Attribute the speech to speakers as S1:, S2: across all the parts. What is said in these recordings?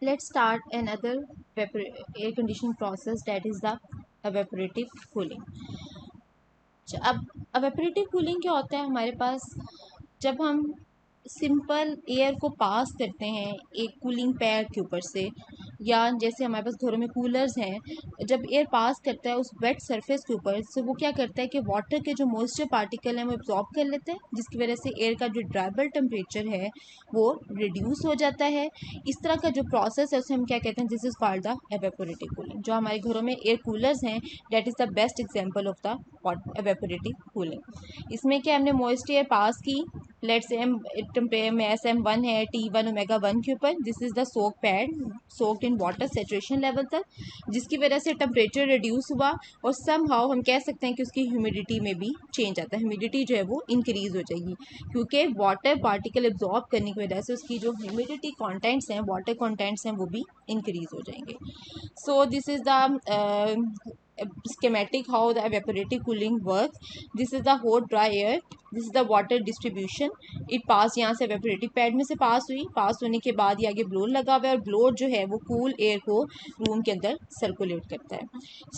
S1: let's start another air conditioning process, that is the evaporative cooling. अब evaporative cooling क्या होता है हमारे पास, जब हम सिंपल एयर को पास करते हैं एक कूलिंग पैड के ऊपर से, या जैसे हमारे पास घरों में कूलर्स हैं, जब एयर पास करता है उस वेट सरफेस के ऊपर से, वो क्या करता है कि वाटर के जो मॉइस्चर पार्टिकल हैं वो एब्जॉर्ब कर लेते हैं, जिसकी वजह से एयर का जो ड्राइबल टेम्परेचर है वो रिड्यूस हो जाता है। इस तरह का जो प्रोसेस है उसे हम क्या कहते हैं, this is called the evaporative cooling. जो हमारे घरों में एयर कूलर्स हैं, that is the best example of the evaporative cooling. इसमें क्या हमने मॉइस्चर एयर पास की, लेट्स से में SM1 है T1 ओमेगा 1 के ऊपर, this is the soak pad soaked in water saturation level तक, जिसकी वजह से टेम्परेचर रिड्यूस हुआ और सम हाउ हम कह सकते हैं कि उसकी ह्यूमिडिटी में भी चेंज आता है, ह्यूमिडिटी जो है वो इंक्रीज हो जाएगी, क्योंकि वाटर पार्टिकल एब्जॉर्ब करने की वजह से उसकी जो ह्यूमिडिटी कॉन्टेंट्स हैं, वाटर कॉन्टेंट्स हैं, वो भी इंक्रीज हो जाएंगे। So this is the schematic how the evaporative cooling works. This is the hot dry air, this is the water distribution. it pass यहाँ से evaporative pad में से पास हुई, पास होने के बाद ये आगे ब्लोअर लगा हुआ है, और ब्लोअर जो है वो कूल एयर को रूम के अंदर सर्कुलेट करता है।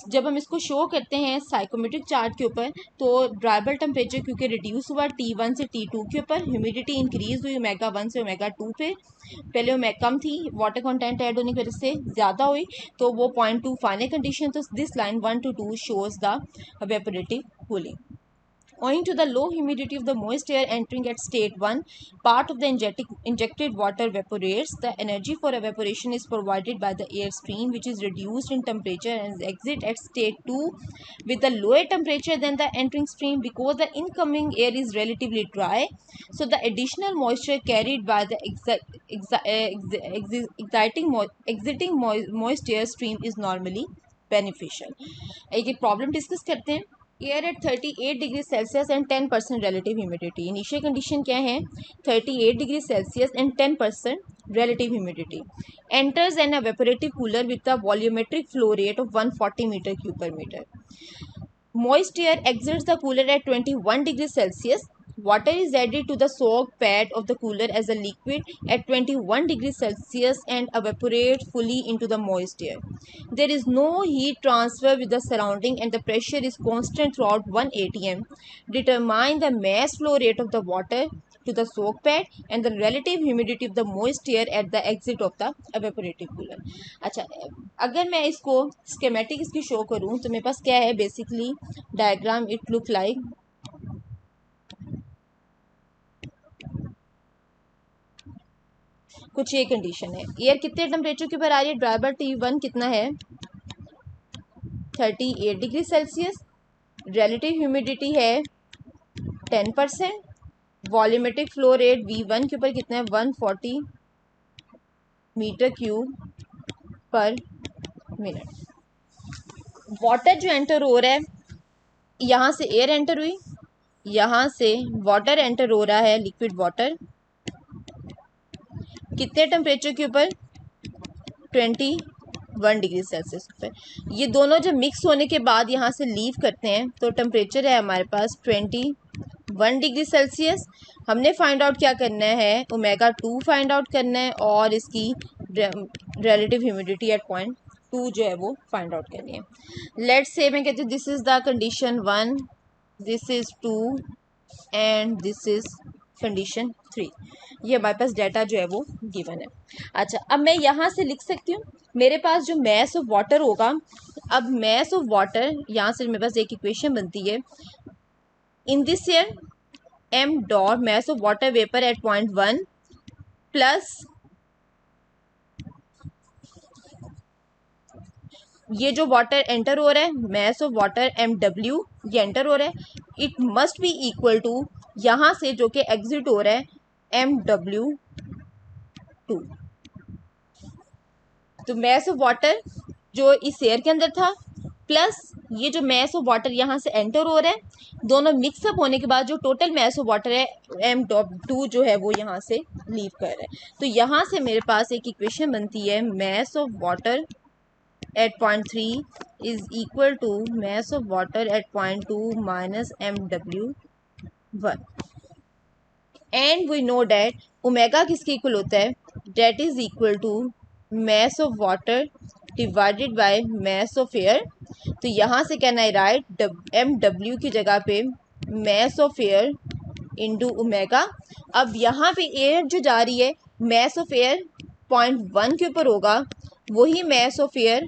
S1: जब हम इसको शो करते हैं साइकोमेट्रिक चार्ट के ऊपर, तो ड्राइबल टेम्परेचर क्योंकि रिड्यूस हुआ T1 से T2 के ऊपर, ह्यूमिडिटी इंक्रीज हुई ओमेगा 1 से ओमेगा 2 पे, पहले वो कम थी, वाटर कंटेंट ऐड होने की वजह से ज़्यादा हुई, तो वो 0.2 फाइनल कंडीशन। तो this line 1 to 2 shows the evaporative cooling. Owing to the low humidity of the moist air entering at state 1, part of the injected water evaporates. The energy for evaporation is provided by the air stream, which is reduced in temperature and exit at state 2 with a lower temperature than the entering stream, because the incoming air is relatively dry. So the additional moisture carried by the exiting moist air stream is normally beneficial. एक problem discuss करते हैं। Air at 38 degree Celsius and 10% relative humidity. Initial condition क्या है, 38 degree Celsius and 10% relative humidity. Enters an evaporative cooler with a volumetric flow rate of 140 meter cube per meter. Moist air exits the cooler at 21 degrees Celsius. Water is added to the soak pad of the cooler as a liquid at 21 degrees Celsius and evaporates fully into the moist air. There is no heat transfer with the surrounding and the pressure is constant throughout 1 atm. Determine the mass flow rate of the water to the soak pad and the relative humidity of the moist air at the exit of the evaporative cooler. अच्छा, अगर मैं इसको schematic इसकी show करूँ तो मेरे पास क्या है, basically diagram it look like कुछ ये कंडीशन है। एयर कितने टेम्परेचर के ऊपर आ रही है, ड्राइबर T1 कितना है 38 डिग्री सेल्सियस, रिलेटिव ह्यूमिडिटी है 10%, वॉल्यूमेट्रिक फ्लो रेट V1 के ऊपर कितना है 140 मीटर क्यूब पर मिनट। वाटर जो एंटर हो रहा है, यहाँ से एयर एंटर हुई, यहाँ से वाटर एंटर हो रहा है, लिक्विड वाटर, कितने टेम्परेचर के ऊपर 21 डिग्री सेल्सियस पर। ये दोनों जब मिक्स होने के बाद यहाँ से लीव करते हैं तो टेम्परेचर है हमारे पास 21 डिग्री सेल्सियस। हमने फाइंड आउट क्या करना है, ओमेगा 2 फाइंड आउट करना है और इसकी रिलेटिव ह्यूमिडिटी एट 0.2 जो है वो फाइंड आउट करनी है। लेट्स से मैं कहती हूँ this is the condition 1, this is 2 and this is condition 3। ये हमारे पास डाटा जो है वो गिवन है। अच्छा, अब मैं यहाँ से लिख सकती हूँ मेरे पास जो मैस ऑफ वाटर होगा, अब मैस ऑफ वाटर यहाँ से मेरे पास एक इक्वेशन बनती है, in this year m dot mass of water vapour at 0.1 plus ये जो वाटर एंटर हो रहा है, मैस ऑफ वाटर MW ये एंटर हो रहा है, it must be equal to यहाँ से जो कि एग्जिट हो रहा है MW2। तो मैस ऑफ वाटर जो इस एयर के अंदर था प्लस ये जो मैस ऑफ वाटर यहाँ से एंटर हो रहा है, दोनों मिक्सअप होने के बाद जो टोटल मैस ऑफ वाटर है M2 जो है वो यहाँ से लीव कर रहा है। तो यहाँ से मेरे पास एक इक्वेशन बनती है, mass of water at 0.3 is equal to mass of water at 0.2 minus MW1 and we know that omega किसके इक्वल होता है, that is equal to mass of water divided by mass of air. तो यहाँ से can I right mw की जगह पे mass of air into omega. अब यहाँ पे एयर जो जा रही है mass of air 0.1 के ऊपर होगा, वही mass of air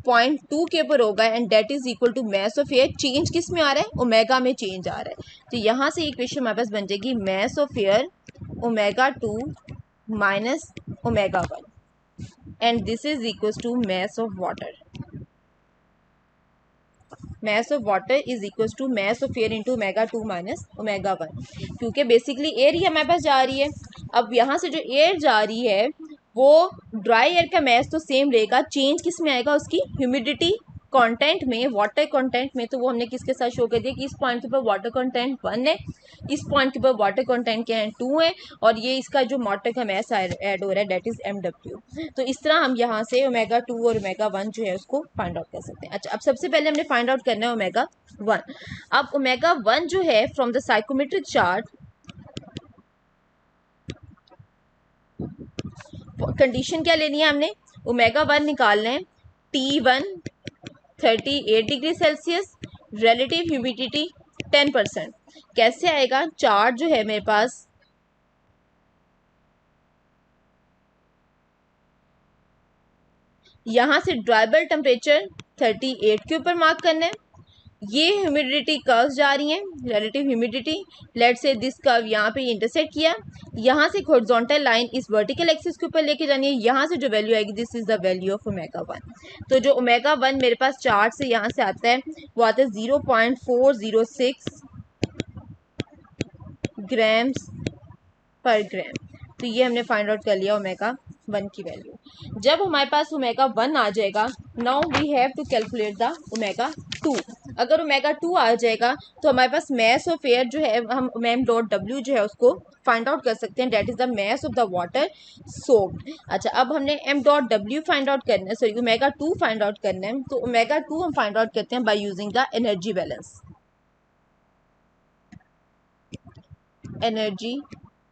S1: 0.2 के ऊपर होगा and that is equal to mass of air. Change किस में आ रहा है? ओमेगा में चेंज आ रहा है. तो यहाँ से इक्वेशन हमारे पास बन जाएगी mass of air omega 2 minus omega 1 and this is equals to mass of water. Mass of water is equals to mass of air into omega 2 minus omega 1. क्योंकि बेसिकली एयर ही हमारे पास जा रही है. अब यहाँ से जो एयर जा रही है वो ड्राई एयर का मैस तो सेम रहेगा, चेंज किस में आएगा? उसकी ह्यूमिडिटी कंटेंट में, वाटर कंटेंट में. तो वो हमने किसके साथ शो कर दिया कि इस पॉइंट के ऊपर वाटर कंटेंट 1 है, इस पॉइंट के ऊपर वाटर कंटेंट क्या है 2 है, और ये इसका जो वाटर का मैस ऐड हो रहा है डेट इज mw. तो इस तरह हम यहाँ से ओमेगा 2 और ओमेगा 1 जो है उसको फाइंड आउट कर सकते हैं. अच्छा, अब सबसे पहले हमने फाइंड आउट करना है ओमेगा 1. अब ओमेगा 1 जो है from the psychometric chart, condition क्या लेनी है हमने? ओमेगा 1 निकालना है. T1 38 degree Celsius, relative humidity 10%. कैसे आएगा? चार्ट जो है मेरे पास यहाँ से ड्राइबल टेम्परेचर 38 के ऊपर मार्क करना है. ये ह्यूमिडिटी कर्व्स जा रही हैं, relative humidity. Let's say this curve यहाँ पे इंटरसेक्ट किया, यहाँ से हॉरिजॉन्टल लाइन इस वर्टिकल एक्सिस के ऊपर लेके जानी है. यहाँ से जो वैल्यू आएगी this is the value of omega 1. तो जो ओमेगा 1 मेरे पास चार्ट से यहाँ से आता है वो आता है 0.406 ग्राम्स पर ग्राम. तो ये हमने फाइंड आउट कर लिया ओमेगा 1 की वैल्यू. जब हमारे पास ओमेगा 1 आ जाएगा, now we have to calculate the omega 2. अगर ओमेगा 2 आ जाएगा तो हमारे पास मैस ऑफ एयर जो है हम एम डॉट डब्ल्यू जो है उसको फाइंड आउट कर सकते हैं, that is the mass of the water sopped. अच्छा, अब हमने M dot W find out करना है, सॉरी ओमेगा 2 फाइंड आउट करना है. तो ओमेगा 2 हम फाइंड आउट करते हैं by using the energy balance. Energy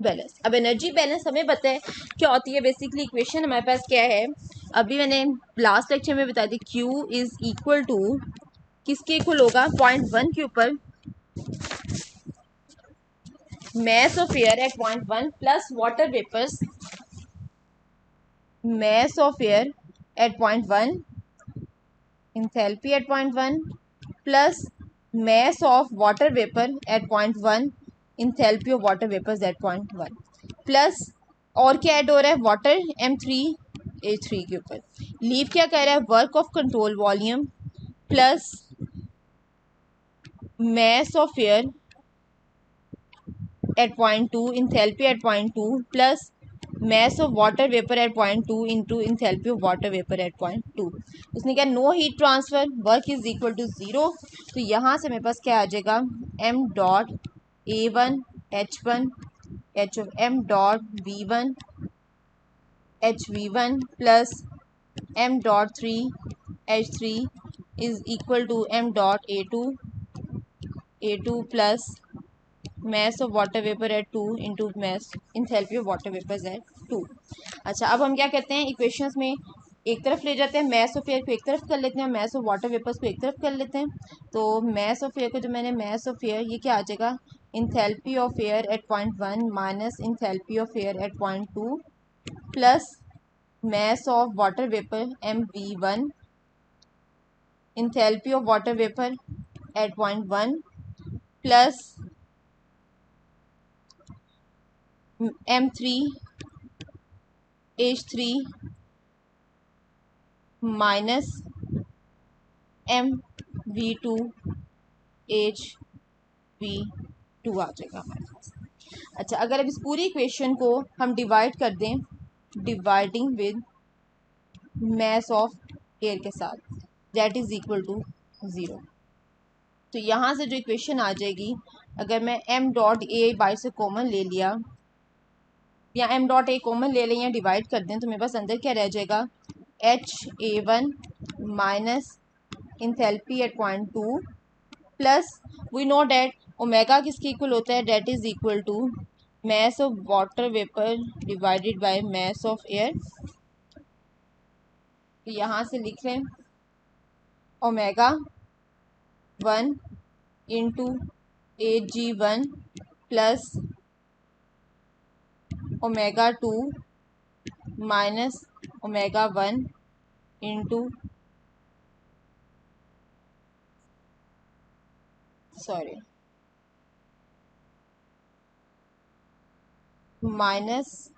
S1: balance. अब एनर्जी बैलेंस हमें पता है क्या होती है. बेसिकली इक्वेशन हमारे पास क्या है, अभी मैंने लास्ट लेक्चर में बताई थी. Q इज इक्वल टू किसके इक्वल होगा? 0.1 के ऊपर mass of air at 0.1 plus water vapors, mass of air at 0.1, enthalpy at 0.1 plus mass of water vapor at 0.1, enthalpy of water vapors at 0.1 plus और क्या add हो रहा है? Water M3H3 के ऊपर. लीव क्या कह रहा है? Work of control volume plus mass of air at 0.2, enthalpy at 0.2 plus mass of water vapor at 0.2 into enthalpy of water vapor at 0.2. उसने क्या? No heat transfer, work is equal to 0. तो यहाँ से मेरे पास क्या आ जाएगा? m dot A1 H1 H of m dot V1 HV1 plus m dot 3 H3 is equal to m dot A2 plus mass of water vapor at 2 into mass enthalpy of water vapors at 2. अच्छा, अब हम क्या कहते हैं? Equations में एक तरफ ले जाते हैं, mass of air को एक तरफ कर लेते हैं, mass of water vapors को एक तरफ कर लेते हैं. तो mass of air को जो मैंने mass of air ये क्या आ जाएगा? enthalpy of air at 0.1 minus enthalpy of air at 0.2 plus mass of water vapor mv1, enthalpy of water vapor at 0.1 plus M3H3 minus MV2H V2 आ जाएगा हमारे पास. अच्छा, अगर अब इस पूरी इक्वेशन को हम डिवाइड कर दें, dividing with mass of air के साथ, दैट इज इक्वल टू 0. तो यहाँ से जो इक्वेशन आ जाएगी, अगर मैं m डॉट ए बाई से कॉमन ले लिया या m डॉट ए कॉमन ले लें या डिवाइड कर दें, तो मेरे पास अंदर क्या रह जाएगा? HA1 minus enthalpy at 0.2 plus we know that omega किसके इक्वल होता है? That is equal to mass of water vapor divided by mass of air. यहाँ से लिख लें omega 1 into Ag1 plus omega 2 minus omega 1 into minus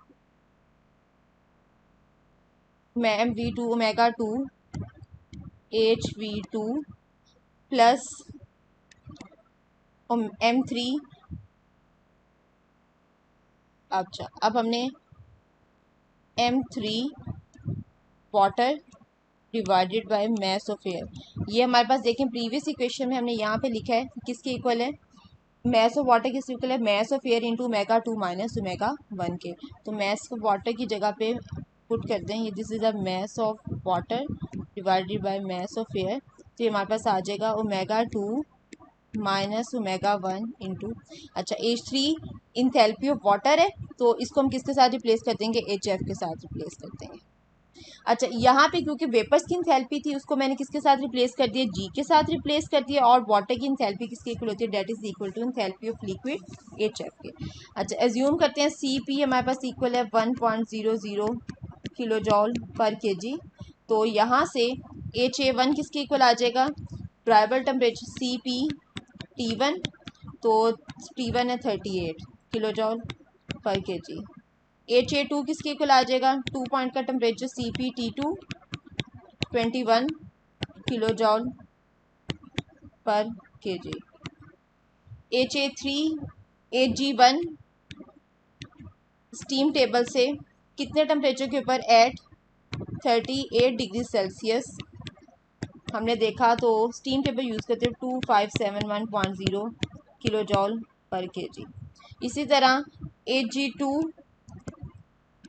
S1: mv2 omega 2 hv2 plus m3। अच्छा, अब हमने m3 water divided by mass of air, ये हमारे पास देखें प्रीवियस इक्वेशन में हमने यहाँ पे लिखा है किसके इक्वल है, मास ऑफ वाटर किसके इक्वल है, mass of air into omega 2 minus omega 1 के। तो मास ऑफ वाटर की जगह पे पुट करते हैं, ये this is the mass of water divided by mass of air. तो ये हमारे पास आ जाएगा ओमेगा 2 माइनस ओमेगा 1 इंटू, अच्छा H3 इंथैल्पी ऑफ वाटर है, तो इसको हम किसके साथ रिप्लेस कर देंगे, HF के साथ रिप्लेस कर देंगे। अच्छा, यहाँ पे क्योंकि वेपर्स की इंथैल्पी थी उसको मैंने किसके साथ रिप्लेस कर दिया, G के साथ रिप्लेस कर दिया, और वाटर की इंथैल्पी किसके इक्वल होती है, that is equal to enthalpy of liquid HF के। अच्छा, एज्यूम करते हैं CP हमारे पास इक्वल है 1.00 किलो जॉल पर केजी। तो यहाँ से HA1 किसके इक्वल आ जाएगा, ट्राइबल टेम्परेचर CP T1, तो T1 है 38 किलो जॉल पर केजी। HA2 किसके इक्वल आ जाएगा, 2 पॉइंट का टेम्परेचर CP T2 21 किलो जॉल पर KG. HA3 Ag1 steam table से कितने टेम्परेचर के ऊपर, एट 38 डिग्री सेल्सियस हमने देखा, तो स्टीम टेबल यूज़ करते हैं 2571.0 किलो जॉल पर केजी। इसी तरह Ag2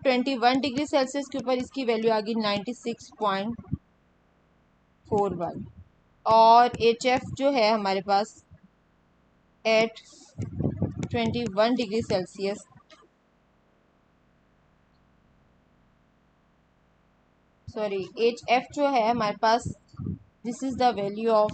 S1: 21 डिग्री सेल्सियस के ऊपर इसकी वैल्यू आ गई 96.41, और HF जो है हमारे पास एट 21 डिग्री सेल्सियस HF जो है हमारे पास, this is the value of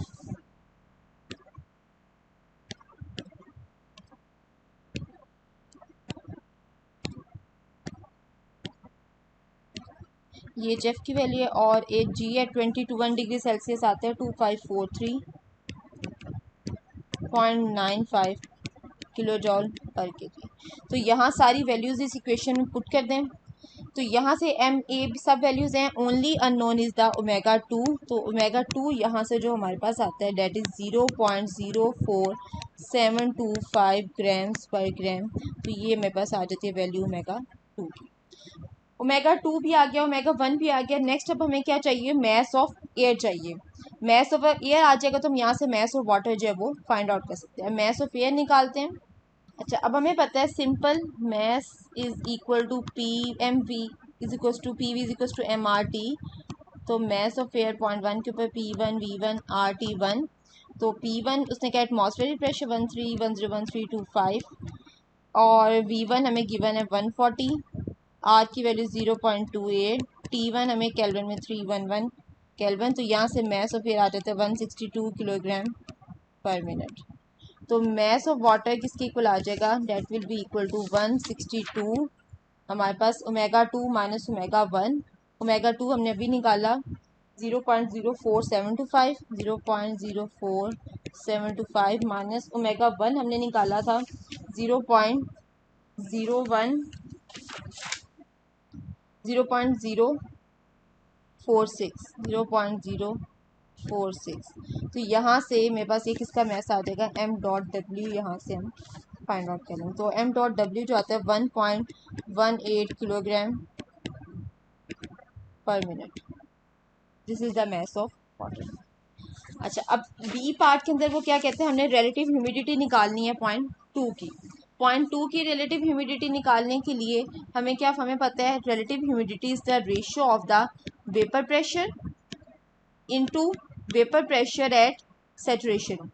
S1: ये HF की वैल्यू है, और Hg है 21 डिग्री सेल्सियस आता है 2543.95 किलो जॉल पर केजी। तो यहाँ सारी वैल्यूज़ इस इक्वेशन में पुट कर दें, तो यहाँ से एम ए सब वैल्यूज़ हैं, only unknown is the omega 2। तो ओमेगा 2 यहाँ से जो हमारे पास आता है डेट इज़ 0.04725 ग्राम्स पर ग्राम। तो ये मेरे पास आ जाती है वैल्यू ओमेगा 2 की। ओमेगा 2 भी आ गया, ओमेगा 1 भी आ गया। नेक्स्ट अब हमें क्या चाहिए, मास ऑफ एयर चाहिए। मास ऑफ एयर आ जाएगा तो हम यहाँ से मास ऑफ वाटर जो है वो फाइंड आउट कर सकते हैं। मास ऑफ एयर निकालते हैं। अच्छा, अब हमें पता है simple mass is equal to P M V is equal to P V is equal to MRT। तो मास ऑफ एयर पॉइंट 1 के ऊपर P1 V1 RT1। तो P1 उसने क्या, एटमॉस्फेरिक प्रेशर 13101325, और V1 हमें गिवन है 140, R की वैल्यू 0.28, T1 हमें केल्विन में 311 केल्विन। तो यहाँ से मास ऑफ एयर आ जाता है 162 किलोग्राम पर मिनट। तो मास ऑफ वाटर किसके इक्वल आ जाएगा, that will be equal to 162 हमारे पास ओमेगा 2 माइनस ओमेगा 1। ओमेगा 2 हमने अभी निकाला 0.0475 माइनस ओमेगा 1 हमने निकाला था 0.01 0.046 तो यहाँ से मेरे पास ये किसका मैस आ जाएगा, m.w। यहाँ से हम फाइंड आउट करेंगे, तो m.w जो आता है 1.18 किलोग्राम पर minute. This is the mass of water. अच्छा, अब बी पार्ट के अंदर वो क्या कहते हैं, हमने रिलेटिव ह्यूमिडिटी निकालनी है पॉइंट 2 की। पॉइंट 2 की रिलेटिव ह्यूमिडिटी निकालने के लिए हमें पता है relative humidity is the ratio of the vapour pressure into vapour pressure at saturation.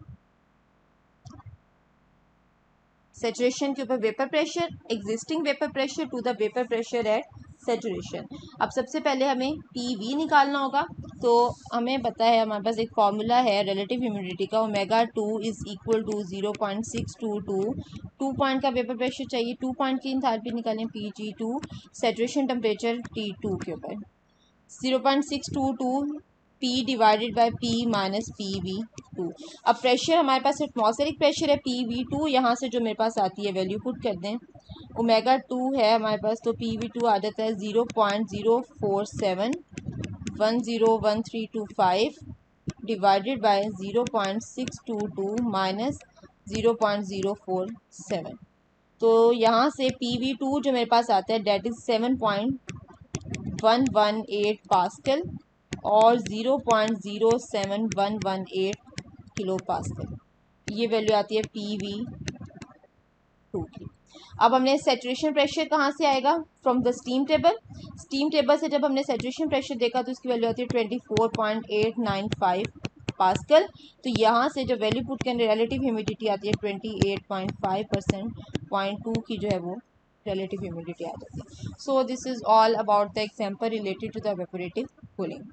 S1: Saturation के ऊपर vapour pressure, existing vapour pressure to the vapour pressure at saturation. अब सबसे पहले हमें PV निकालना होगा। तो हमें पता है, हमारे पास एक फॉर्मूला है रिलेटिव ह्यूमिडिटी का, ω2 इज इक्वल टू 0.622। 2 पॉइंट का वेपर प्रेशर चाहिए, 2 पॉइंट की इंथैल्पी निकालें Pg2, सेचुरेशन टेम्परेचर T2 के ऊपर 0.622 P divided by P minus PV2। अब प्रेशर हमारे पास एटमॉस्फेरिक प्रेशर है PV2, यहाँ से जो मेरे पास आती है वैल्यू पुट कर दें। ω2 है हमारे पास, तो PV2 आ जाता है 0.047101325 डिवाइडेड बाय 0.622 माइनस 0.047। तो यहाँ से PV2 जो मेरे पास आता है डेट इज़ 7.118 पास्कल और 0.07118 किलो पास्कल, ये वैल्यू आती है PV2 की। अब हमने सेचुरेशन प्रेशर कहाँ से आएगा? From the steam table. Steam table से जब हमने सेचुरेशन प्रेशर देखा तो उसकी वैल्यू आती है 24.895 पास्कल। तो यहाँ से जो वैल्यू पुट करें, रिलेटिव ह्यूमिडिटी आती है 28.5%, 0.2 की जो है वो relative humidity आ जाती है। So this is all about the example related to the evaporative cooling.